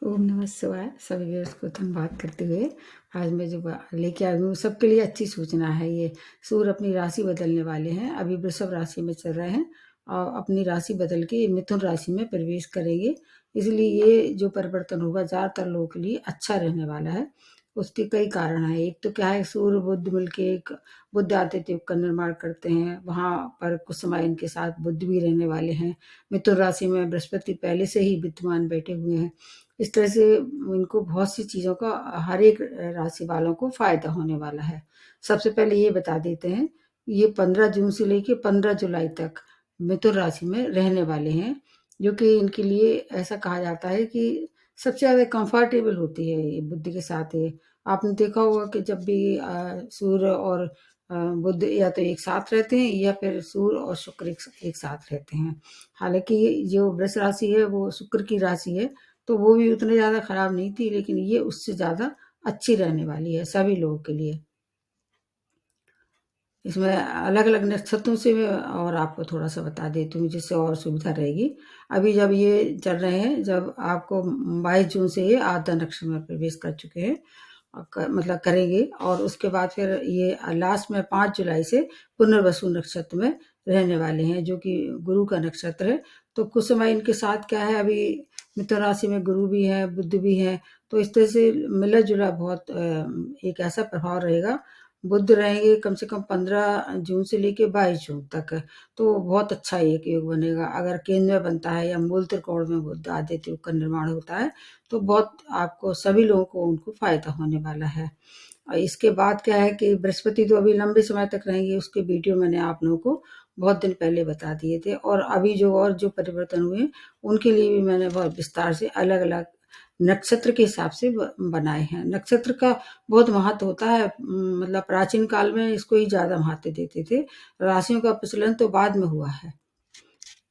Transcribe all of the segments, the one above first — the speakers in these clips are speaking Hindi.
ओम नमः शिवाय। सभी व्यूअर्स को धन्यवाद करते हुए आज मैं जो लेके आई हूँ सबके लिए अच्छी सूचना है। ये सूर्य अपनी राशि बदलने वाले हैं, अभी वृषभ राशि में चल रहे हैं और अपनी राशि बदल के मिथुन राशि में प्रवेश करेंगे। इसलिए ये जो परिवर्तन होगा ज़्यादातर लोगों के लिए अच्छा रहने वाला है। उसके कई कारण हैं। एक तो क्या है, सूर्य बुध मिलके एक बुध आदित्य युग का निर्माण करते हैं। वहाँ पर कुछ समय इनके साथ बुध भी रहने वाले हैं। मिथुन राशि में बृहस्पति पहले से ही विद्यमान बैठे हुए हैं। इस तरह से इनको बहुत सी चीज़ों का हर एक राशि वालों को फायदा होने वाला है। सबसे पहले ये बता देते हैं, ये 15 जून से लेके 15 जुलाई तक मिथुन राशि में रहने वाले हैं, जो कि इनके लिए ऐसा कहा जाता है कि सबसे ज़्यादा कंफर्टेबल होती है ये बुध के साथ। ये आपने देखा होगा कि जब भी सूर्य और बुध या तो एक साथ रहते हैं या फिर सूर्य और शुक्र एक साथ रहते हैं। हालांकि जो वृष राशि है वो शुक्र की राशि है, तो वो भी उतनी ज़्यादा खराब नहीं थी, लेकिन ये उससे ज़्यादा अच्छी रहने वाली है सभी लोगों के लिए। इसमें अलग-अलग नक्षत्रों से मैं और आपको थोड़ा-सा बता देती हूँ जिससे और सुविधा रहेगी। अभी जब ये चल रहे हैं, जब आपको 22 जून से ये आद्रा नक्षत्र में प्रवेश कर चुके हैं, मतलब करेंगे, और उसके बाद फिर ये लास्ट में 5 जुलाई से पुनर्वसु नक्षत्र में रहने वाले हैं, जो कि गुरु का नक्षत्र है। तो कुछ समय इनके साथ क्या है, अभी मिथुन राशि में गुरु भी है, बुध भी है, तो इस तरह से मिला-जुला बहुत एक ऐसा प्रभाव रहेगा। बुध रहेंगे कम से कम 15 जून से लेके 22 जून तक, तो बहुत अच्छा एक योग बनेगा। अगर केंद्र में बनता है या मूल त्रिकोण में बुध आदित्य योग का निर्माण होता है, तो बहुत आपको सभी लोगों को उनको फायदा होने वाला है। और इसके बाद क्या है कि बृहस्पति तो अभी लंबे समय तक रहेंगे, उसके वीडियो मैंने आप लोगों को बहुत दिन पहले बता दिए थे, और अभी जो परिवर्तन हुए उनके लिए भी मैंने बहुत विस्तार से अलग अलग नक्षत्र के हिसाब से बनाए हैं। नक्षत्र का बहुत महत्व होता है, मतलब प्राचीन काल में इसको ही ज्यादा महत्व देते थे। राशियों का प्रचलन तो बाद में हुआ है।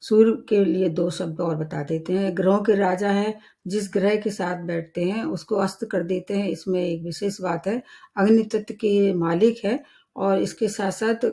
सूर्य के लिए दो शब्द और बता देते हैं। ग्रहों के राजा हैं, जिस ग्रह के साथ बैठते हैं उसको अस्त कर देते हैं। इसमें एक विशेष बात है, अग्नि तत्व के मालिक है, और इसके साथ साथ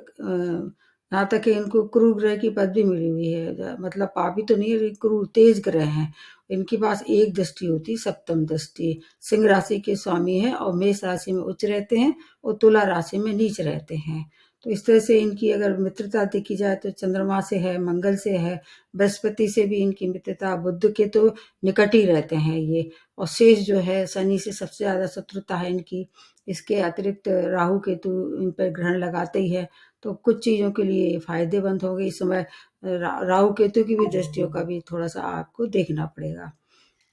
यहाँ तक कि इनको क्रूर ग्रह की पदवी मिली हुई है। मतलब पापी तो नहीं है, क्रूर तेज ग्रह हैं। इनके पास एक दृष्टि होती, सप्तम दृष्टि। सिंह राशि के स्वामी है और मेष राशि में उच्च रहते हैं और तुला राशि में नीच रहते हैं। तो इस तरह से इनकी अगर मित्रता देखी जाए तो चंद्रमा से है, मंगल से है, बृहस्पति से भी इनकी मित्रता, बुध के तो निकट ही रहते हैं ये, और शेष जो है शनि से सबसे ज्यादा शत्रुता है इनकी। इसके अतिरिक्त राहु केतु इन पर ग्रहण लगाते ही है, तो कुछ चीजों के लिए फायदेमंद होंगे इस समय। राहु केतु की भी दृष्टियों का भी थोड़ा सा आपको देखना पड़ेगा।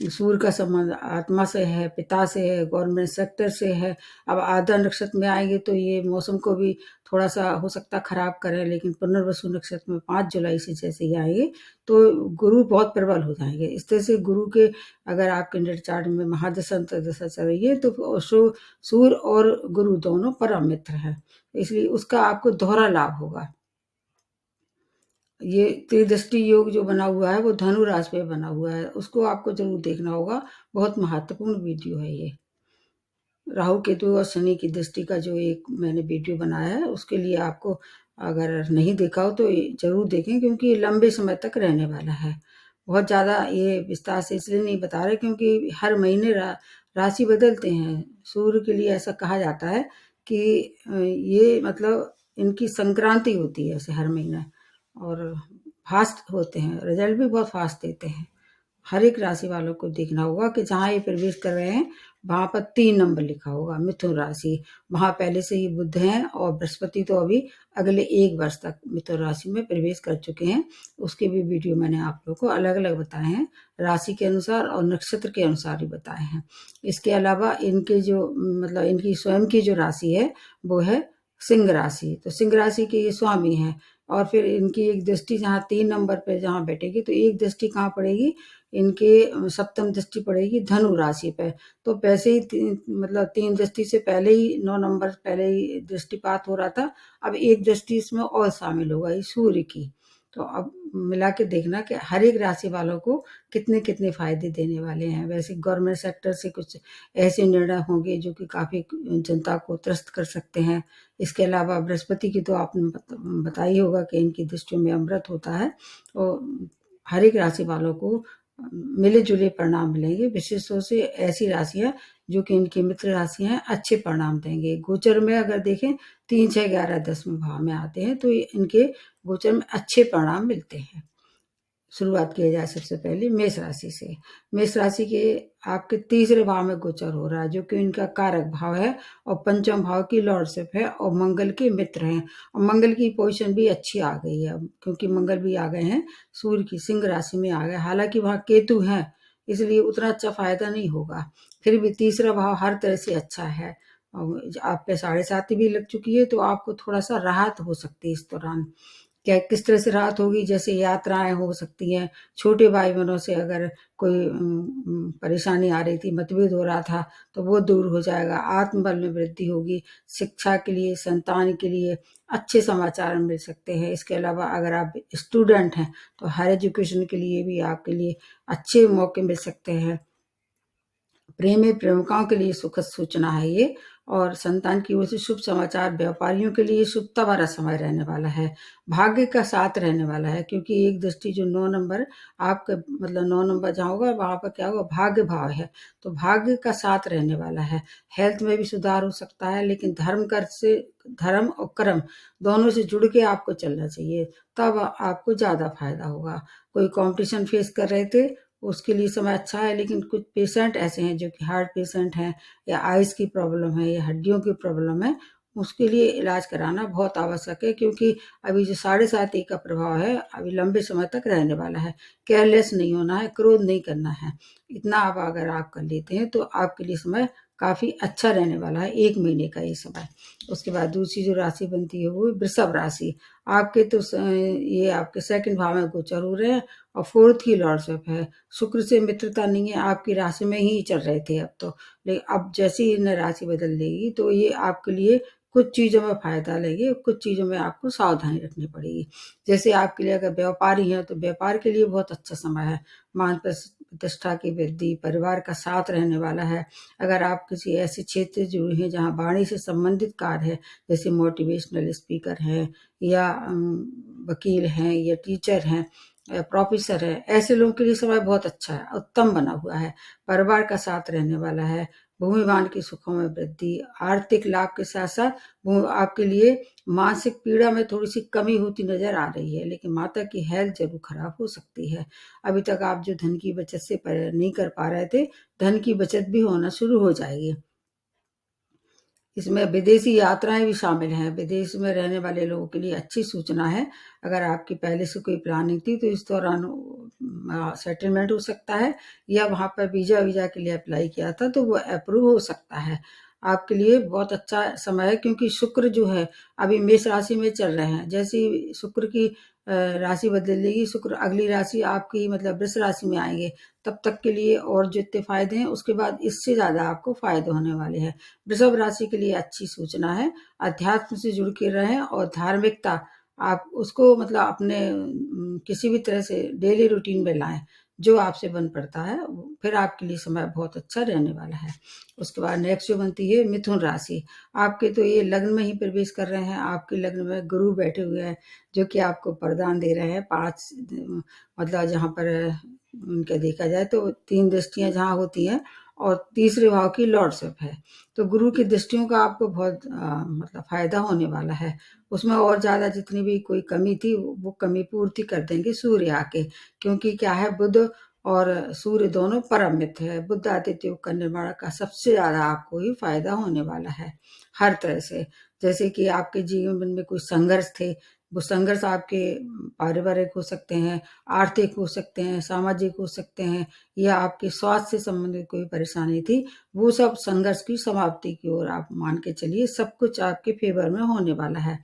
सूर्य का संबंध आत्मा से है, पिता से है, गवर्नमेंट सेक्टर से है। अब आधा नक्षत्र में आएंगे तो ये मौसम को भी थोड़ा सा हो सकता खराब करे, लेकिन पुनर्वसु नक्षत्र में 5 जुलाई से जैसे ही आएंगे तो गुरु बहुत प्रबल हो जाएंगे। इस तरह से गुरु के अगर आपके नेट चार्ट में महादशा अंतर्दशा चल रही है तो सूर्य और गुरु दोनों परम मित्र है, इसलिए उसका आपको दोहरा लाभ होगा। ये त्रिदृष्टि योग जो बना हुआ है वो धनु राशि पे बना हुआ है, उसको आपको जरूर देखना होगा। बहुत महत्वपूर्ण वीडियो है ये। राहु केतु और शनि की दृष्टि का जो एक मैंने वीडियो बनाया है, उसके लिए आपको अगर नहीं देखा हो तो जरूर देखें, क्योंकि ये लंबे समय तक रहने वाला है। बहुत ज़्यादा ये विस्तार से इसलिए नहीं बता रहे क्योंकि हर महीने राशि बदलते हैं। सूर्य के लिए ऐसा कहा जाता है कि ये मतलब इनकी संक्रांति होती है ऐसे हर महीना, और फास्ट होते हैं, रिजल्ट भी बहुत फास्ट देते हैं। हर एक राशि वालों को देखना होगा कि जहाँ ये प्रवेश कर रहे हैं वहां पर 3 नंबर लिखा होगा, मिथुन राशि। वहां पहले से ही बुध हैं, और बृहस्पति तो अभी अगले 1 वर्ष तक मिथुन राशि में प्रवेश कर चुके हैं। उसके भी वीडियो मैंने आप लोगों को अलग अलग बताए हैं, राशि के अनुसार और नक्षत्र के अनुसार ही बताए हैं। इसके अलावा इनके जो मतलब इनकी स्वयं की जो राशि है वो है सिंह राशि। तो सिंह राशि के ये स्वामी हैं, और फिर इनकी एक दृष्टि जहाँ 3 नंबर पे जहाँ बैठेगी, तो एक दृष्टि कहाँ पड़ेगी, इनके सप्तम दृष्टि पड़ेगी धनु राशि पे। तो वैसे ही मतलब 3 दृष्टि से पहले ही 9 नंबर पहले ही दृष्टिपात हो रहा था, अब एक दृष्टि इसमें और शामिल होगा, ये सूर्य की। तो अब मिला के देखना कि हर एक राशि वालों को कितने कितने फायदे देने वाले हैं। वैसे गवर्नमेंट सेक्टर से कुछ ऐसे निर्णय होंगे जो कि काफी जनता को त्रस्त कर सकते हैं। इसके अलावा बृहस्पति की तो आपने बताया ही होगा कि इनकी दृष्टियों में अमृत होता है, और हर एक राशि वालों को मिले-जुले परिणाम मिलेंगे। विशेष तौर से ऐसी राशियाँ जो कि इनकी मित्र राशियाँ हैं, अच्छे परिणाम देंगे। गोचर में अगर देखें 3, 6, 11, 10वें भाव में आते हैं, तो इनके गोचर में अच्छे परिणाम मिलते हैं। शुरुआत किया जाए सबसे पहले मेष राशि से। मेष राशि के आपके तीसरे भाव में गोचर हो रहा है, जो कि इनका कारक भाव है और पंचम भाव की लॉर्डशिप है और मंगल के मित्र हैं। और मंगल की पोजीशन भी अच्छी आ गई है, क्योंकि मंगल भी आ गए हैं सूर्य की सिंह राशि में आ गए। हालांकि वहाँ केतु हैं, इसलिए उतना अच्छा फायदा नहीं होगा। फिर भी तीसरा भाव हर तरह से अच्छा है। और आप पे 7.5 भी लग चुकी है, तो आपको थोड़ा सा राहत हो सकती है इस दौरान। क्या किस तरह से राहत होगी, जैसे यात्राएं हो सकती हैं, छोटे भाई बहनों से अगर कोई परेशानी आ रही थी, मतभेद हो रहा था, तो वो दूर हो जाएगा। आत्मबल में वृद्धि होगी। शिक्षा के लिए, संतान के लिए अच्छे समाचार मिल सकते हैं। इसके अलावा अगर आप स्टूडेंट हैं, तो हायर एजुकेशन के लिए भी आपके लिए अच्छे मौके मिल सकते हैं। प्रेमी प्रेमिकाओं के लिए सुखद सूचना है ये। और संतान की ओर से शुभ समाचार। व्यापारियों के लिए शुभता भरा समय रहने वाला है। भाग्य का साथ रहने वाला है, क्योंकि एक दृष्टि जो 9 नंबर आपका मतलब 9 नंबर जहाँ होगा वहाँ पर क्या होगा, भाग्य भाव है, तो भाग्य का साथ रहने वाला है। हेल्थ में भी सुधार हो सकता है, लेकिन धर्म और कर्म दोनों से जुड़ के आपको चलना चाहिए, तब आपको ज्यादा फायदा होगा। कोई कंपटीशन फेस कर रहे थे, उसके लिए समय अच्छा है, लेकिन कुछ पेशेंट ऐसे हैं जो कि हार्ट पेशेंट हैं, या आइज़ की प्रॉब्लम है, या हड्डियों की प्रॉब्लम है, उसके लिए इलाज कराना बहुत आवश्यक है, क्योंकि अभी जो 7.5 का प्रभाव है अभी लंबे समय तक रहने वाला है। केयरलेस नहीं होना है, क्रोध नहीं करना है। इतना आप अगर आप कर लेते हैं, तो आपके लिए समय काफ़ी अच्छा रहने वाला है, 1 महीने का ये समय। उसके बाद दूसरी जो राशि बनती है वो वृषभ राशि। आपके तो ये आपके सेकंड भाव में गोचर हो रहे हैं और फोर्थ की लॉर्डशिप है। शुक्र से मित्रता नहीं है, आपकी राशि में ही चल रहे थे अब तो, लेकिन अब जैसे ही इन्हें राशि बदल देगी, तो ये आपके लिए कुछ चीज़ों में फायदा लेगी, कुछ चीज़ों में आपको सावधानी रखनी पड़ेगी। जैसे आपके लिए अगर व्यापारी हैं, तो व्यापार के लिए बहुत अच्छा समय है। मान प्रतिष्ठा की वृद्धि, परिवार का साथ रहने वाला है। अगर आप किसी ऐसे क्षेत्र से जुड़े हैं जहाँ वाणी से संबंधित कार्य है, जैसे मोटिवेशनल स्पीकर हैं, या वकील हैं, या टीचर हैं, प्रोफेसर है, ऐसे लोगों के लिए समय बहुत अच्छा है, उत्तम बना हुआ है। परिवार का साथ रहने वाला है। भूमिवान के सुखों में वृद्धि, आर्थिक लाभ के साथ साथ आपके लिए मानसिक पीड़ा में थोड़ी सी कमी होती नजर आ रही है, लेकिन माता की हेल्थ जरूर खराब हो सकती है। अभी तक आप जो धन की बचत से नहीं कर पा रहे थे, धन की बचत भी होना शुरू हो जाएगी। इसमें विदेशी यात्राएं भी शामिल हैं। विदेश में रहने वाले लोगों के लिए अच्छी सूचना है। अगर आपकी पहले से कोई प्लानिंग थी, तो इस दौरान सेटलमेंट हो सकता है, या वहाँ पर वीजा के लिए अप्लाई किया था तो वो अप्रूव हो सकता है। आपके लिए बहुत अच्छा समय है, क्योंकि शुक्र जो है अभी मेष राशि में चल रहे हैं। जैसे ही शुक्र की राशि बदलेगी, शुक्र अगली राशि आपकी मतलब वृष राशि में आएंगे, तब तक के लिए और जितने फायदे हैं, उसके बाद इससे ज्यादा आपको फायदे होने वाले हैं। वृषभ राशि के लिए अच्छी सूचना है। अध्यात्म से जुड़ के रहें, और धार्मिकता आप उसको मतलब अपने किसी भी तरह से डेली रूटीन में लाएं, जो आपसे बन पड़ता है, फिर आपके लिए समय बहुत अच्छा रहने वाला है। उसके बाद नेक्स्ट जो बनती है मिथुन राशि। आपके तो ये लग्न में ही प्रवेश कर रहे हैं। आपके लग्न में गुरु बैठे हुए हैं, जो कि आपको वरदान दे रहे हैं। 5 मतलब जहाँ पर उनका देखा जाए तो 3 दृष्टियां जहाँ होती हैं, और तीसरे भाव की लॉर्डशिप है, तो गुरु की दृष्टियों का आपको बहुत मतलब फायदा होने वाला है। उसमें और ज्यादा जितनी भी कोई कमी थी, वो कमी पूर्ति कर देंगे सूर्य आके, क्योंकि क्या है, बुध और सूर्य दोनों परम मित्र है। बुध आदित्य योग का निर्माण का सबसे ज्यादा आपको ही फायदा होने वाला है, हर तरह से। जैसे कि आपके जीवन में कोई संघर्ष थे, वो संघर्ष आपके पारिवारिक हो सकते हैं, आर्थिक हो सकते हैं, सामाजिक हो सकते हैं, या आपके स्वास्थ्य से संबंधित कोई परेशानी थी, वो सब संघर्ष की समाप्ति की ओर आप मान के चलिए। सब कुछ आपके फेवर में होने वाला है।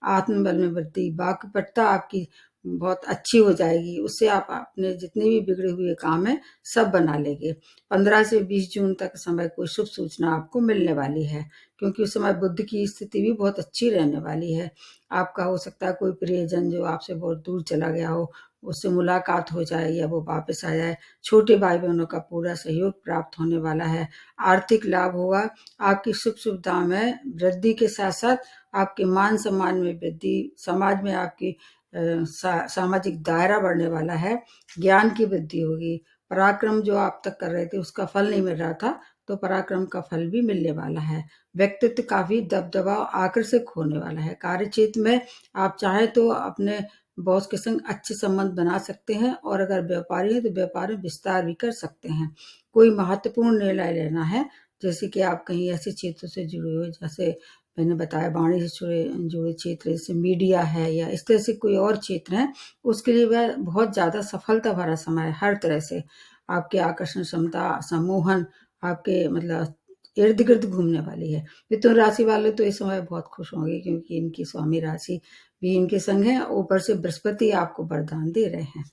आत्मबल में वृद्धि, वाक्पटुता आपकी बहुत अच्छी हो जाएगी। उससे आप अपने जितने भी बिगड़े हुए काम है, सब बना लेंगे। 15 से 20 जून तक समय कोई शुभ सूचना आपको मिलने वाली है, क्योंकि उस समय बुध की स्थिति भी बहुत अच्छी रहने वाली है। आपका हो सकता है कोई प्रियजन जो आपसे बहुत दूर चला गया हो, उससे मुलाकात हो जाए, या वो वापस आ जाए। छोटे भाई बहनों का पूरा सहयोग प्राप्त होने वाला है। आर्थिक लाभ होगा। आपकी सुख सुविधा में वृद्धि के साथ साथ आपके मान सम्मान में वृद्धि, समाज में आपकी सामाजिक दायरा बढ़ने वाला है। ज्ञान की वृद्धि होगी। पराक्रम जो आप तक कर रहे थे उसका फल नहीं मिल रहा था, तो पराक्रम का फल भी मिलने वाला है। व्यक्तित्व काफ़ी दबदबा आकर्षक होने वाला है। कार्यक्षेत्र में आप चाहें तो अपने बॉस के संग अच्छे संबंध बना सकते हैं, और अगर व्यापारी हैं तो व्यापार में विस्तार भी कर सकते हैं। कोई महत्वपूर्ण निर्णय लेना है, जैसे कि आप कहीं ऐसे क्षेत्र से जुड़े हो, जैसे मैंने बताया वाणिज्य से जुड़े जुड़े क्षेत्र, जैसे मीडिया है या इस तरह से कोई और क्षेत्र है, उसके लिए वह बहुत ज़्यादा सफलता भरा समय है। हर तरह से आपकी आकर्षण क्षमता, सम्मोहन आपके मतलब इर्द गिर्द घूमने वाली है। मिथुन राशि वाले तो इस समय बहुत खुश होंगे, क्योंकि इनकी स्वामी राशि भी इनके संग है, ऊपर से बृहस्पति आपको वरदान दे रहे हैं।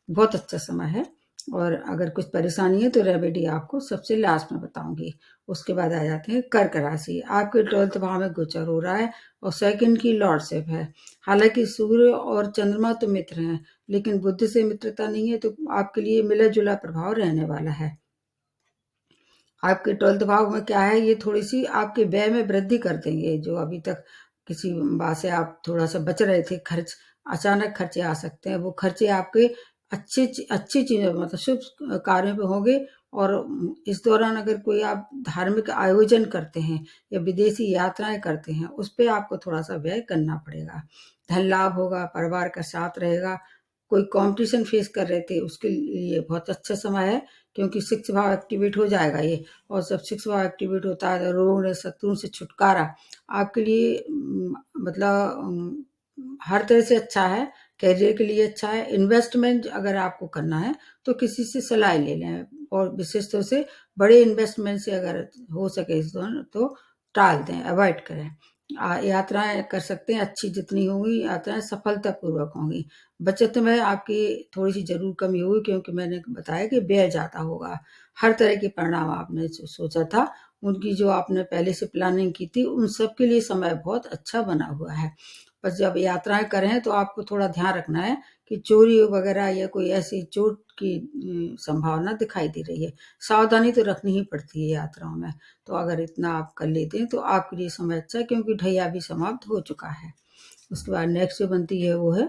बहुत अच्छा समय है। और अगर कुछ परेशानी है तो रेमेडी आपको सबसे लास्ट में बताऊंगी। उसके बाद आ जाते हैं कर्क राशि। आपके 12th भाव में गोचर हो रहा है और सेकंड की लॉर्डशिप है। हालांकि सूर्य और चंद्रमा तो मित्र हैं, लेकिन बुध से मित्रता नहीं है, तो आपके लिए मिला जुला प्रभाव रहने वाला है। आपके 12th भाव में क्या है, ये थोड़ी सी आपके व्यय में वृद्धि कर देंगे। जो अभी तक किसी बात से आप थोड़ा सा बच रहे थे, खर्च अचानक खर्चे आ सकते हैं, वो खर्चे आपके अच्छी चीज़ों मतलब शुभ कार्यों पे होंगे। और इस दौरान अगर कोई आप धार्मिक आयोजन करते हैं या विदेशी यात्राएं करते हैं, उस पे आपको थोड़ा सा व्यय करना पड़ेगा। धन लाभ होगा, परिवार का साथ रहेगा। कोई कंपटीशन फेस कर रहे थे, उसके लिए बहुत अच्छा समय है, क्योंकि 6 भाव एक्टिवेट हो जाएगा ये। और जब 6 भाव एक्टिवेट होता है तो रोग शत्रुओं से छुटकारा आपके लिए मतलब हर तरह से अच्छा है। करियर के लिए अच्छा है। इन्वेस्टमेंट अगर आपको करना है तो किसी से सलाह ले लें, और विशेष तौर से बड़े इन्वेस्टमेंट से अगर हो सके इस दौरान तो टाल दें, अवॉइड करें। यात्राएं कर सकते हैं, अच्छी जितनी होंगी यात्राएं सफलतापूर्वक होंगी। बचत में आपकी थोड़ी सी जरूर कमी होगी, क्योंकि मैंने बताया कि व्यय ज़्यादा होगा। हर तरह के परिणाम आपने जो सोचा था, उनकी जो आपने पहले से प्लानिंग की थी, उन सब के लिए समय बहुत अच्छा बना हुआ है। बस जब यात्राएं करें तो आपको थोड़ा ध्यान रखना है कि चोरी वगैरह या कोई ऐसी चोट की संभावना दिखाई दे रही है। सावधानी तो रखनी ही पड़ती है यात्राओं में। तो अगर इतना आप कर लेते हैं तो आपके लिए समय अच्छा है, क्योंकि ढैया भी समाप्त हो चुका है। उसके बाद नेक्स्ट जो बनती है वो है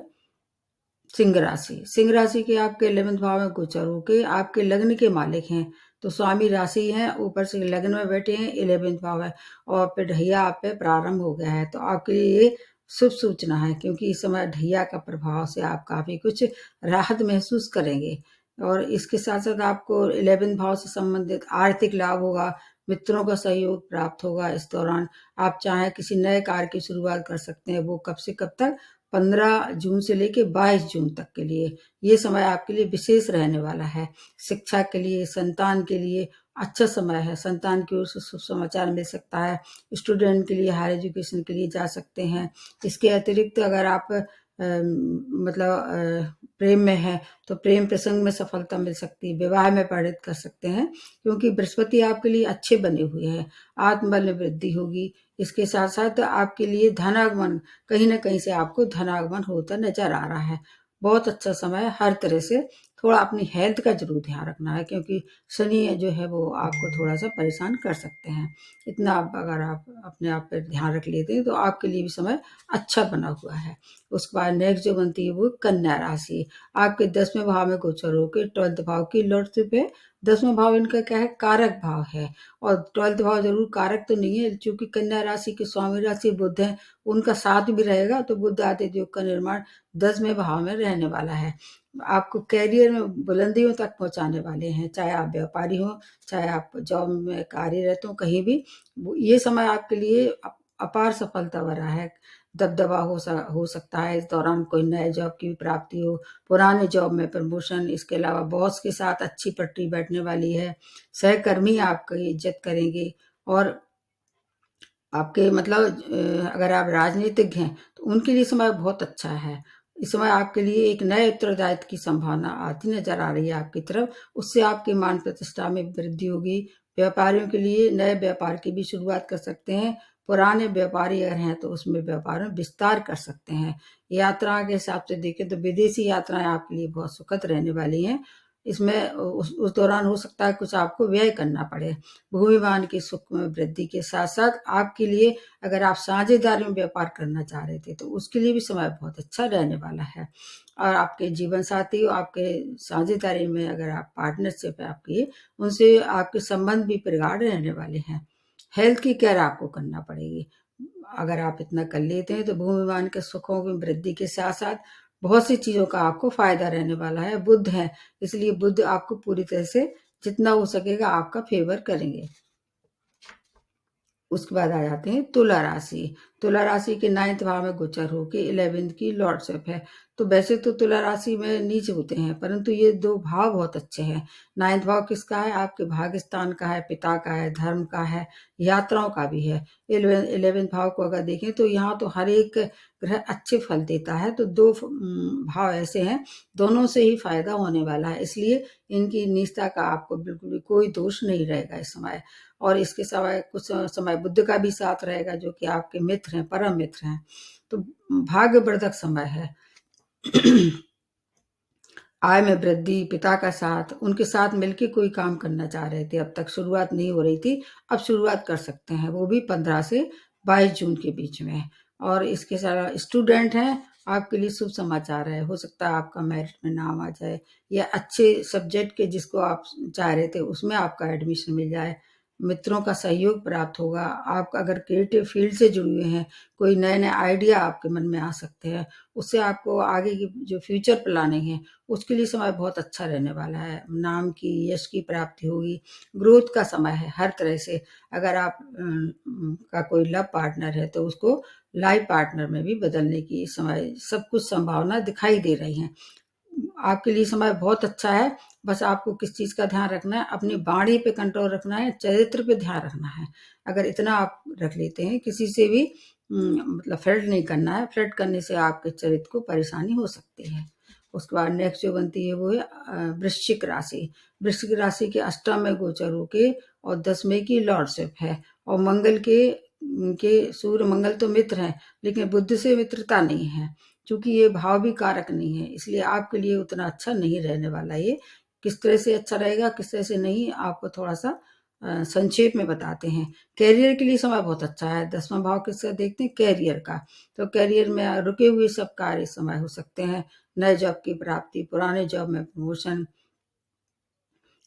सिंह राशि। सिंह राशि के आपके 11th भाव में गोचर होके आपके लग्न के मालिक हैं, तो स्वामी राशि है, ऊपर से लग्न में बैठे हैं, 11th भाव है, और फिर ढैया आप पे प्रारंभ हो गया है। तो आपके लिए ये शुभ सूचना है, क्योंकि इस समय ढैया का प्रभाव से आप काफी कुछ राहत महसूस करेंगे। और इसके साथ साथ आपको 11th भाव से संबंधित आर्थिक लाभ होगा, मित्रों का सहयोग प्राप्त होगा। इस दौरान आप चाहे किसी नए कार्य की शुरुआत कर सकते हैं, वो कब से कब तक, 15 जून से लेके 22 जून तक के लिए ये समय आपके लिए विशेष रहने वाला है। शिक्षा के लिए, संतान के लिए अच्छा समय है। संतान की ओर से शुभ समाचार मिल सकता है। स्टूडेंट के लिए हायर एजुकेशन के लिए जा सकते हैं। इसके अतिरिक्त अगर आप मतलब प्रेम में है तो प्रेम प्रसंग में सफलता मिल सकती है। विवाह में प्रेरित कर सकते हैं, क्योंकि बृहस्पति आपके लिए अच्छे बने हुए हैं। आत्मबल में वृद्धि होगी। इसके साथ साथ आपके लिए धनागमन, कहीं ना कहीं से आपको धनागमन होता नजर आ रहा है। बहुत अच्छा समय है हर तरह से। थोड़ा अपनी हेल्थ का जरूर ध्यान रखना है, क्योंकि शनि जो है वो आपको थोड़ा सा परेशान कर सकते हैं। इतना आप अगर आप अपने आप पर ध्यान रख लेते हैं तो आपके लिए भी समय अच्छा बना हुआ है। उसके बाद नेक्स्ट जो बनती है वो कन्या राशि। आपके 10वें भाव में गोचर होकर 12th भाव की लॉर्डशिप है। 10वां भाव इनका क्या है, कारक भाव है। और 12th भाव जरूर कारक तो नहीं है, क्योंकि कन्या राशि के स्वामी राशि बुध है, उनका साथ भी रहेगा, तो बुध आदित्य योग का निर्माण 10वें भाव में रहने वाला है। आपको कैरियर में बुलंदियों तक पहुंचाने वाले हैं, चाहे आप व्यापारी हो, चाहे आप जॉब में कार्यरत हो, कहीं भी ये समय आपके लिए अपार सफलता भरा है। दबदबा हो सकता है। इस दौरान कोई नए जॉब की भी प्राप्ति हो, पुराने जॉब में प्रमोशन, इसके अलावा बॉस के साथ अच्छी पटरी बैठने वाली है। सहकर्मी आपकी इज्जत करेंगे। और आपके मतलब अगर आप राजनीतिज्ञ हैं तो उनके लिए समय बहुत अच्छा है। इस समय आपके लिए एक नए उत्तरदायित्व की संभावना आती नजर आ रही है आपकी तरफ। उससे आपके मान प्रतिष्ठा में वृद्धि होगी। व्यापारियों के लिए नए व्यापार की भी शुरुआत कर सकते हैं। पुराने व्यापारी अगर हैं तो उसमें व्यापार में विस्तार कर सकते हैं। यात्रा के हिसाब से देखें तो विदेशी यात्राएं आपके लिए बहुत सुखद रहने वाली हैं। इसमें उस दौरान हो सकता है कुछ आपको व्यय करना पड़े। भूमिवान की सुख में वृद्धि के साथ-साथ आपके लिए अगर आप साझेदारी में व्यापार करना चाह रहे थे, तो उसके लिए भी समय बहुत अच्छा रहने वाला है। और आपके जीवन साथी, आपके साझेदारी में अगर आप पार्टनरशिप है आपकी, उनसे आपके संबंध भी प्रगाढ़ रहने वाले हैं। हेल्थ की केयर आपको करना पड़ेगी। अगर आप इतना कर लेते हैं तो भूमिवान के सुखों की वृद्धि के साथ-साथ बहुत सी चीज़ों का आपको फ़ायदा रहने वाला है। बुध है, इसलिए बुध आपको पूरी तरह से जितना हो सकेगा आपका फ़ेवर करेंगे। उसके बाद आ जाते हैं तुला राशि। तुला राशि के 9th भाव में गोचर होके 11th की लॉर्डशिप है। तो वैसे तो तुला राशि में नीच होते हैं, परंतु ये 2 भाव बहुत अच्छे हैं। 9th भाव किसका है? आपके भाग्यस्थान का है, पिता का है, धर्म का है, यात्राओं का भी है। 11th भाव को अगर देखें तो यहाँ तो हर एक ग्रह अच्छे फल देता है। तो 2 भाव ऐसे हैं, दोनों से ही फ़ायदा होने वाला है। इसलिए इनकी नीचता का आपको बिल्कुल भी कोई दोष नहीं रहेगा इस समय। और इसके सिवाय कुछ समय बुध का भी साथ रहेगा, जो कि आपके मित्र हैं, परम मित्र हैं। तो भाग्यवर्धक समय है। आय में वृद्धि, पिता का साथ, उनके साथ मिलके कोई काम करना चाह रहे थे, अब तक शुरुआत नहीं हो रही थी, अब शुरुआत कर सकते हैं, वो भी 15 से 22 जून के बीच में। और इसके साथ स्टूडेंट हैं, आपके लिए शुभ समाचार है। हो सकता है आपका मेरिट में नाम आ जाए, या अच्छे सब्जेक्ट के जिसको आप चाह रहे थे उसमें आपका एडमिशन मिल जाए। मित्रों का सहयोग प्राप्त होगा। आप अगर क्रिएटिव फील्ड से जुड़े हुए हैं, कोई नए-नए आइडिया आपके मन में आ सकते हैं, उससे आपको आगे की जो फ्यूचर प्लानिंग है उसके लिए समय बहुत अच्छा रहने वाला है। नाम की, यश की प्राप्ति होगी, ग्रोथ का समय है हर तरह से। अगर आप का कोई लव पार्टनर है तो उसको लाइफ पार्टनर में भी बदलने की समय सब कुछ संभावना दिखाई दे रही है। आपके लिए समय बहुत अच्छा है। बस आपको किस चीज़ का ध्यान रखना है, अपनी वाणी पे कंट्रोल रखना है, चरित्र पे ध्यान रखना है। अगर इतना आप रख लेते हैं, किसी से भी मतलब फ्लर्ट नहीं करना है। फ्लर्ट करने से आपके चरित्र को परेशानी हो सकती है। उसके बाद नेक्स्ट जो बनती है वो है वृश्चिक राशि। वृश्चिक राशि के अष्टम में गोचर होके और 10वें की लॉर्डशिप है। और मंगल के सूर्य मंगल तो मित्र हैं, लेकिन बुध से मित्रता नहीं है। चूँकि ये भाव भी कारक नहीं है, इसलिए आपके लिए उतना अच्छा नहीं रहने वाला ये। किस तरह से अच्छा रहेगा, किस तरह से नहीं, आपको थोड़ा-सा संक्षेप में बताते हैं। करियर के लिए समय बहुत अच्छा है। 10वां भाव किसका देखते हैं? करियर का। तो करियर में रुके हुए सब कार्य इस समय हो सकते हैं। नए जॉब की प्राप्ति, पुराने जॉब में प्रमोशन,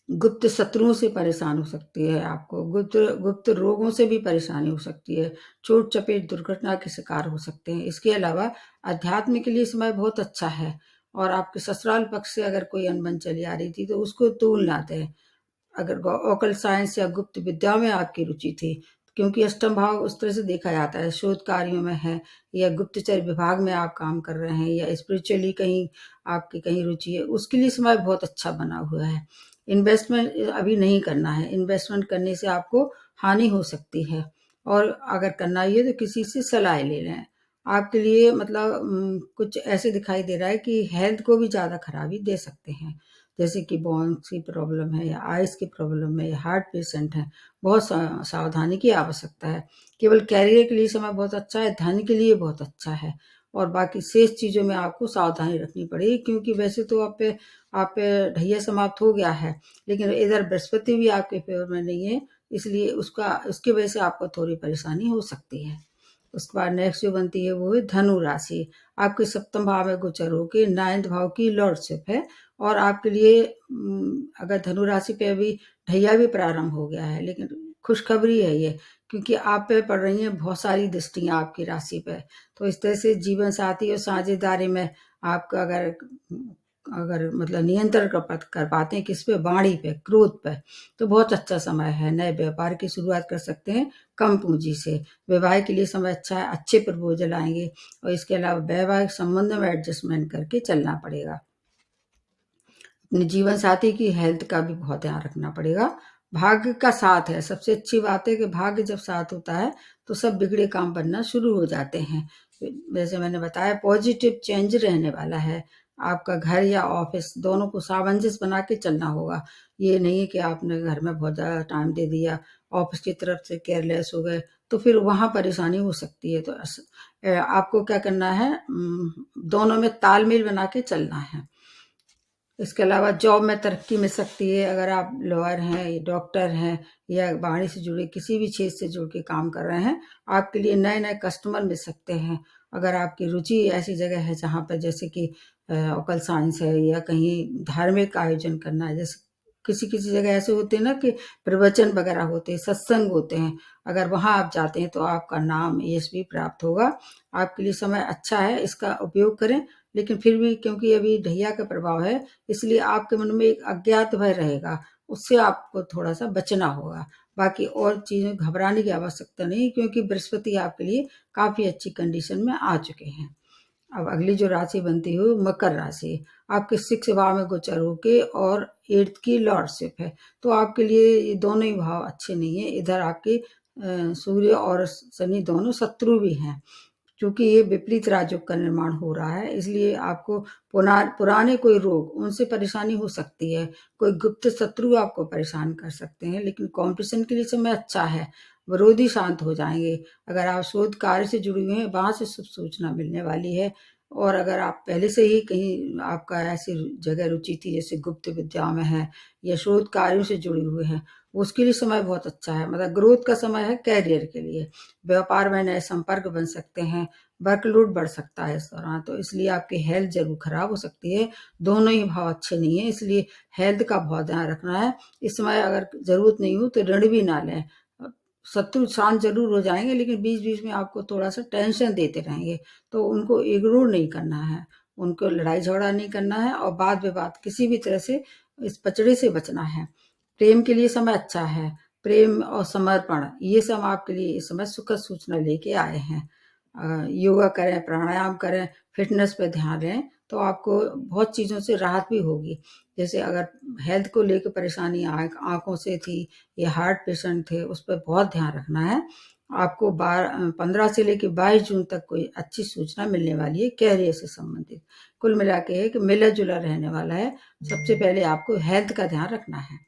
गुप्त शत्रुओं से परेशान हो सकती है आपको, गुप्त गुप्त रोगों से भी परेशानी हो सकती है, चोट-चपेट, दुर्घटना के शिकार हो सकते हैं। इसके अलावा अध्यात्म के लिए समय बहुत अच्छा है। और आपके ससुराल पक्ष से अगर कोई अनबन चली आ रही थी तो उसको तूल ना दें। अगर ऑकल्ट साइंस या गुप्त विद्याओं में आपकी रुचि थी, क्योंकि अष्टम भाव उस तरह से देखा जाता है, शोध कार्यों में है, या गुप्तचर विभाग में आप काम कर रहे हैं, या स्पिरिचुअली कहीं आपकी कहीं रुचि है, उसके लिए समय बहुत अच्छा बना हुआ है। इन्वेस्टमेंट अभी नहीं करना है। इन्वेस्टमेंट करने से आपको हानि हो सकती है। और अगर करना ही है तो किसी से सलाह ले लें। आपके लिए मतलब कुछ ऐसे दिखाई दे रहा है कि हेल्थ को भी ज़्यादा खराबी दे सकते हैं। जैसे कि बोन्स की प्रॉब्लम है, या आइज़ की प्रॉब्लम है, या हार्ट पेशेंट हैं, बहुत सावधानी की आवश्यकता है। केवल कैरियर के लिए समय बहुत अच्छा है, धन के लिए बहुत अच्छा है। और बाकी शेष चीज़ों में आपको सावधानी रखनी पड़ेगी, क्योंकि वैसे तो आप पे ढैया समाप्त हो गया है, लेकिन इधर बृहस्पति भी आपके फ़ेवर में नहीं है, इसलिए उसकी वजह से आपको थोड़ी परेशानी हो सकती है। उसके बाद नेक्स्ट जो बनती है वो है धनु राशि। आपके सप्तम भाव में गोचर होके 9th भाव की लॉर्डशिप है। और आपके लिए अगर धनु राशि पे अभी ढैया भी प्रारंभ हो गया है, लेकिन खुशखबरी है ये, क्योंकि आप पे पड़ रही हैं बहुत सारी दृष्टियाँ आपकी राशि पे। तो इस तरह से जीवन साथी और साझेदारी में आपका अगर अगर मतलब नियंत्रण कर पाते हैं किस पे? वाणी पे, क्रोध पे, तो बहुत अच्छा समय है। नए व्यापार की शुरुआत कर सकते हैं कम पूंजी से। विवाह के लिए समय अच्छा है, अच्छे प्रपोजल आएँगे। और इसके अलावा वैवाहिक संबंधों में एडजस्टमेंट करके चलना पड़ेगा। अपने जीवन साथी की हेल्थ का भी बहुत ध्यान रखना पड़ेगा। भाग्य का साथ है, सबसे अच्छी बात है कि भाग्य जब साथ होता है तो सब बिगड़े काम बनना शुरू हो जाते हैं। जैसे मैंने बताया, पॉजिटिव चेंज रहने वाला है। आपका घर या ऑफिस दोनों को सामंजस्य बना के चलना होगा। ये नहीं है कि आपने घर में बहुत ज़्यादा टाइम दे दिया, ऑफिस की तरफ से केयरलेस हो गए, तो फिर वहाँ परेशानी हो सकती है। तो आपको क्या करना है, दोनों में तालमेल बना के चलना है। इसके अलावा जॉब में तरक्की मिल सकती है। अगर आप लॉयर हैं, डॉक्टर हैं या वाणी से जुड़े किसी भी क्षेत्र से जुड़ के काम कर रहे हैं, आपके लिए नए-नए कस्टमर मिल सकते हैं। अगर आपकी रुचि ऐसी जगह है जहाँ पर जैसे कि ओकल साइंस है या कहीं धार्मिक आयोजन करना है, जैसे किसी-किसी जगह ऐसे होते हैं ना कि प्रवचन वगैरह होते हैं, सत्संग होते हैं। अगर वहाँ आप जाते हैं तो आपका नाम, यश भी प्राप्त होगा। आपके लिए समय अच्छा है, इसका उपयोग करें। लेकिन फिर भी क्योंकि अभी ढैया का प्रभाव है, इसलिए आपके मन में एक अज्ञात भय रहेगा, उससे आपको थोड़ा-सा बचना होगा। बाकी और चीज़ें घबराने की आवश्यकता नहीं, क्योंकि बृहस्पति आपके लिए काफ़ी अच्छी कंडीशन में आ चुके हैं। अब अगली जो राशि बनती है वो मकर राशि। आपके 6 भाव में गोचर होके और 8th की लॉर्डशिप है। तो आपके लिए ये दोनों ही भाव अच्छे नहीं है। इधर आपके सूर्य और शनि दोनों शत्रु भी हैं। चूँकि ये विपरीत राजयोग का निर्माण हो रहा है, इसलिए आपको पुराने कोई रोग, उनसे परेशानी हो सकती है। कोई गुप्त शत्रु आपको परेशान कर सकते हैं, लेकिन कॉम्पिटिशन के लिए समय अच्छा है। विरोधी शांत हो जाएँगे। अगर आप शोध कार्य से जुड़े हुए हैं, वहाँ से शुभ सूचना मिलने वाली है। और अगर आप पहले से ही कहीं आपका ऐसी जगह रुचि थी, जैसे गुप्त विद्या में है या शोध कार्यों से जुड़े हुए हैं, उसके लिए समय बहुत अच्छा है। मतलब ग्रोथ का समय है कैरियर के लिए। व्यापार में नए संपर्क बन सकते हैं। वर्कलोड बढ़ सकता है इस दौरान, तो इसलिए आपकी हेल्थ ज़रूर खराब हो सकती है। दोनों ही भाव अच्छे नहीं हैं, इसलिए हेल्थ का बहुत ध्यान रखना है। इस समय अगर ज़रूरत नहीं हो तो ऋण भी ना लें। शत्रु शांत ज़रूर हो जाएँगे, लेकिन बीच-बीच में आपको थोड़ा-सा टेंशन देते रहेंगे, तो उनको इग्नोर नहीं करना है। उनको लड़ाई-झगड़ा नहीं करना है और वाद-विवाद किसी भी तरह से इस पचड़े से बचना है। प्रेम के लिए समय अच्छा है। प्रेम और समर्पण, ये सब आपके लिए इस समय सुखद सूचना लेके आए हैं। योगा करें, प्राणायाम करें, फिटनेस पे ध्यान दें, तो आपको बहुत चीज़ों से राहत भी होगी। जैसे अगर हेल्थ को लेके परेशानी आँखों से थी या हार्ट पेशेंट थे, उस पे बहुत ध्यान रखना है। आपको 15 से लेके 22 जून तक कोई अच्छी सूचना मिलने वाली है कैरियर से संबंधित। कुल मिला के है कि मिला-जुला रहने वाला है। सबसे पहले आपको हेल्थ का ध्यान रखना है।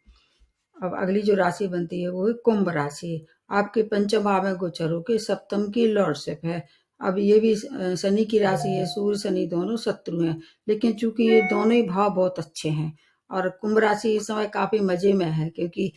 अब अगली जो राशि बनती है वो है कुंभ राशि। आपके पंचम भाव में गोचर होके सप्तम की लॉर्डशिप है। अब ये भी शनि की राशि है। सूर्य शनि दोनों शत्रु हैं, लेकिन चूंकि ये दोनों ही भाव बहुत अच्छे हैं और कुंभ राशि इस समय काफी मजे में है, क्योंकि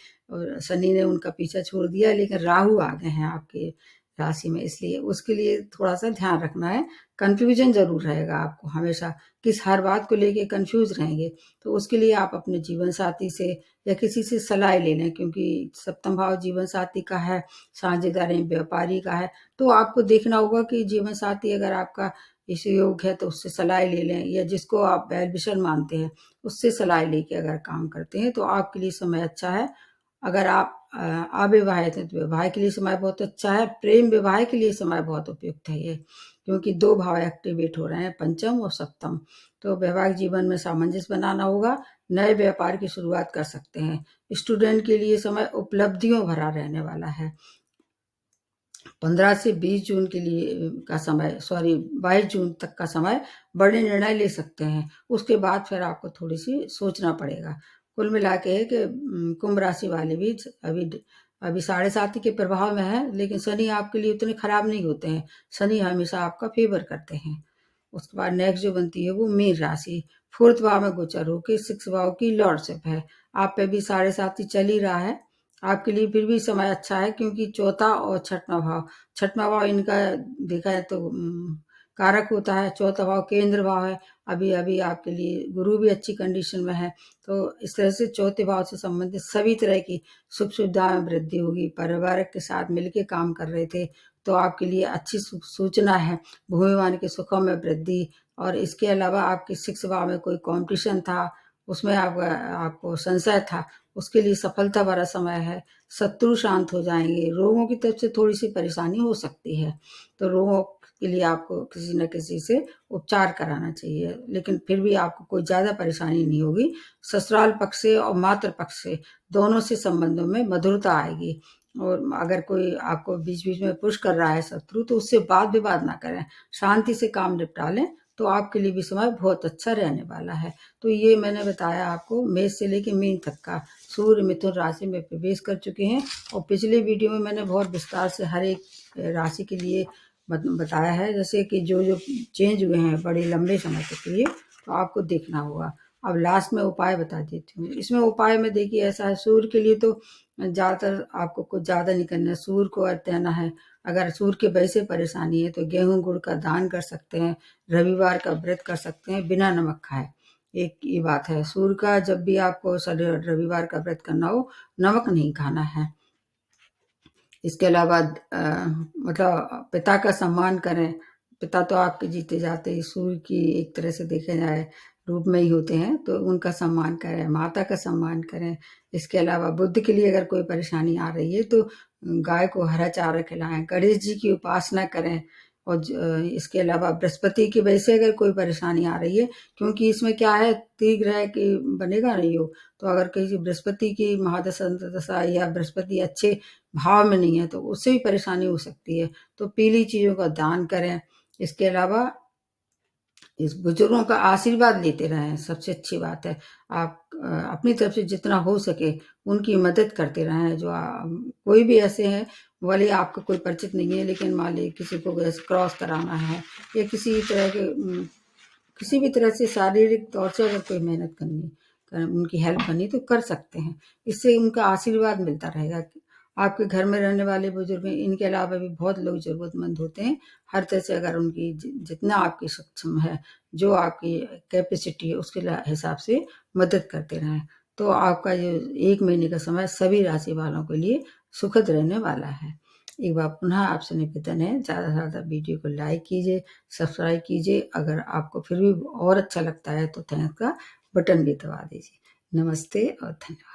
शनि ने उनका पीछा छोड़ दिया, लेकिन राहु आ गए हैं आपके राशि में, इसलिए उसके लिए थोड़ा सा ध्यान रखना है। कंफ्यूजन जरूर रहेगा आपको हमेशा, किस हर बात को लेके कंफ्यूज रहेंगे, तो उसके लिए आप अपने जीवन साथी से या किसी से सलाह ले लें, क्योंकि सप्तम भाव जीवन साथी का है, साझेदारी व्यापारी का है। तो आपको देखना होगा कि जीवन साथी अगर आपका इस योग है तो उससे सलाह ले लें, या जिसको आप वेल विशर मानते हैं उससे सलाह लेके अगर काम करते हैं तो आपके लिए समय अच्छा है। अगर आप अविवाहित हैं तो विवाह के लिए समय बहुत अच्छा है। प्रेम विवाह के लिए समय बहुत उपयुक्त है ये, क्योंकि 2 भाव एक्टिवेट हो रहे हैं, पंचम और सप्तम। तो वैवाहिक जीवन में सामंजस्य बनाना होगा। नए व्यापार की शुरुआत कर सकते हैं। स्टूडेंट के लिए समय उपलब्धियों भरा रहने वाला है। 15 से 20 जून के लिए का समय, सॉरी 22 जून तक का समय बड़े निर्णय ले सकते हैं। उसके बाद फिर आपको थोड़ी सी सोचना पड़ेगा। कुल मिला के है कि कुंभ राशि वाले भी अभी साढ़े साथी के प्रभाव में है, लेकिन शनि आपके लिए उतने खराब नहीं होते हैं। शनि हमेशा आपका फेवर करते हैं। उसके बाद नेक्स्ट जो बनती है वो मीन राशि। 4th भाव में गोचर होके 6 भाव की लॉर्डशिप है। आप पे भी साढ़े साथी चल ही रहा है। आपके लिए फिर भी समय अच्छा है, क्योंकि चौथा और छठवां भाव इनका देखा है तो कारक होता है। चौथा भाव केंद्र भाव है। अभी अभी आपके लिए गुरु भी अच्छी कंडीशन में है, तो इस तरह से चौथे भाव से संबंधित सभी तरह की सुख सुविधा में वृद्धि होगी। परिवार के साथ मिलकर काम कर रहे थे तो आपके लिए अच्छी सूचना है। भूमिवान के सुखों में वृद्धि, और इसके अलावा आपके 6 भाव में कोई कंपटीशन था, उसमें आपको संशय था, उसके लिए सफलता भरा समय है। शत्रु शांत हो जाएंगे। रोगों की तरफ से थोड़ी सी परेशानी हो सकती है, तो रोगों के लिए आपको किसी न किसी से उपचार कराना चाहिए, लेकिन फिर भी आपको कोई ज़्यादा परेशानी नहीं होगी। ससुराल पक्ष से और मातृ पक्ष से दोनों से संबंधों में मधुरता आएगी। और अगर कोई आपको बीच बीच में पुश कर रहा है शत्रु, तो उससे वाद विवाद ना करें, शांति से काम निपटा लें, तो आपके लिए भी समय बहुत अच्छा रहने वाला है। तो ये मैंने बताया आपको मेष से लेके मीन तक का। सूर्य मिथुन राशि में प्रवेश कर चुके हैं, और पिछले वीडियो में मैंने बहुत विस्तार से हर एक राशि के लिए बताया है, जैसे कि जो जो चेंज हुए हैं बड़े लंबे समय तक के लिए, तो आपको देखना होगा। अब लास्ट में उपाय बता देती हूँ। इसमें उपाय में देखिए ऐसा है, सूर्य के लिए तो ज़्यादातर आपको कुछ ज़्यादा नहीं करना है, सूर्य को अर्घ्य देना है। अगर सूर्य के वैसे परेशानी है तो गेहूँ गुड़ का दान कर सकते हैं, रविवार का व्रत कर सकते हैं बिना नमक खाए। एक ये बात है, सूर्य का जब भी आपको रविवार का व्रत करना हो, नमक नहीं खाना है। इसके अलावा मतलब पिता का सम्मान करें। पिता तो आपके जीते जाते ही सूर्य की एक तरह से देखे जाए रूप में ही होते हैं, तो उनका सम्मान करें, माता का सम्मान करें। इसके अलावा बुद्ध के लिए अगर कोई परेशानी आ रही है तो गाय को हरा चारा खिलाएं, गणेश जी की उपासना करें। और इसके अलावा बृहस्पति की वजह से अगर कोई परेशानी आ रही है, क्योंकि इसमें क्या है, त्रिग्रह की बनेगा नहीं योग, तो अगर किसी बृहस्पति की महादशा अंतर्दशा या बृहस्पति अच्छे भाव में नहीं है तो उससे भी परेशानी हो सकती है। तो पीली चीज़ों का दान करें। इसके अलावा इस बुजुर्गों का आशीर्वाद लेते रहें, सबसे अच्छी बात है। आप अपनी तरफ से जितना हो सके उनकी मदद करते रहें। जो कोई भी ऐसे हैं, भले आपका कोई परिचित नहीं है, लेकिन मान लीजिए किसी को क्रॉस कराना है या किसी तरह के किसी भी तरह से शारीरिक तौर से अगर कोई मेहनत करनी, उनकी हेल्प करनी तो कर सकते हैं। इससे उनका आशीर्वाद मिलता रहेगा। आपके घर में रहने वाले बुजुर्ग हैं, इनके अलावा भी बहुत लोग ज़रूरतमंद होते हैं। हर तरह से अगर उनकी जितना आपकी सक्षम है, जो आपकी कैपेसिटी है, उसके हिसाब से मदद करते रहें। तो आपका जो 1 महीने का समय सभी राशि वालों के लिए सुखद रहने वाला है। एक बार पुनः आपसे निवेदन है, ज़्यादा से ज़्यादा वीडियो को लाइक कीजिए, सब्सक्राइब कीजिए। अगर आपको फिर भी और अच्छा लगता है तो थैंक्स का बटन भी दबा दीजिए। नमस्ते और धन्यवाद।